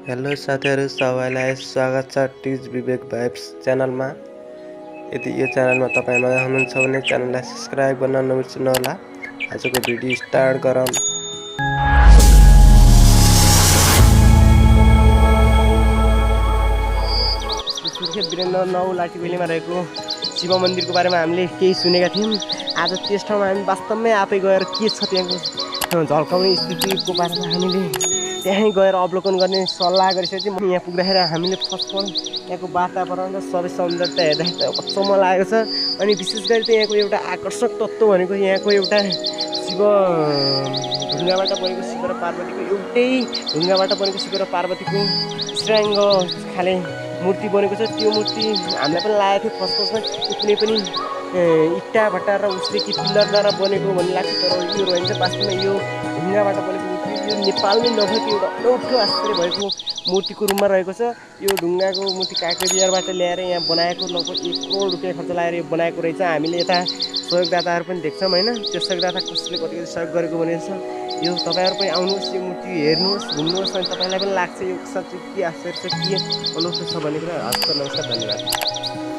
Hello साथीहरू सबैलाई स्वागत छ टिज विवेक भाइब्स च्यानलमा। यदि यो च्यानलमा तपाईँ नयाँ हुनुहुन्छ भने च्यानललाई सब्स्क्राइब गर्न नबिर्सनुहोला। आजको भिडियो स्टार्ट गरौँ। सुर्खेत वीरेन्द्र नौ लाठीबेलीमा रहेको शिव मन्दिरको बारेमा हामीले केही सुनेका थियौँ। आज त्यस ठाउँमा हामी वास्तवमै आफै गएर के छ त्यहाँको झल्काउने स्थितिको बारेमा हामीले त्यहीँ गएर अवलोकन गर्ने सल्लाह गरिसकेको थियौँ। यहाँ पुग्दाखेरि हामीले फर्स्ट यहाँको वातावरण र सबै सौन्दर्यता हेर्दाखेरि अचम्म लागेको छ। अनि विशेष गरी चाहिँ यहाँको एउटा आकर्षक तत्त्व भनेको यहाँको एउटा शिव ढुङ्गाबाट बनेको शिव र पार्वतीको एउटै ढुङ्गाबाट बनेको शिव र पार्वतीको स्ट्राङ्ग खाले मूर्ति बनेको छ। त्यो मूर्ति हामीलाई पनि लागेको थियो फर्स्टमा यो कुनै पनि इट्टा भट्टा र उसले कि पिल्लरद्वारा बनेको भन्ने लाग्छ, तर यो रहेछ वास्तवमा यो ढुङ्गाबाट बनेको मूर्ति। यो नेपालमै नभएको एउटा अनौठो आश्चर्य भएको मूर्तिको रूपमा रहेको छ। यो ढुङ्गाको मूर्ति काँक्रेबिहारबाट ल्याएर यहाँ बनाएको लगभग 1 करोड रुपियाँ खर्च लगाएर यो बनाएको रहेछ। हामीले यता सहयोगदाताहरू पनि देख्छौँ होइन, त्यो सहयोगदाता कसले कति कति सहयोग गरेको भनेको छ। यो तपाईँहरू पनि आउनुहोस्, यो मूर्ति हेर्नुहोस्, घुम्नुहोस्, अनि तपाईँलाई पनि लाग्छ यो साँच्चै के आश्चर्य छ, के अनौठो छ भन्ने कुरा। हस्त नमस्कार, धन्यवाद।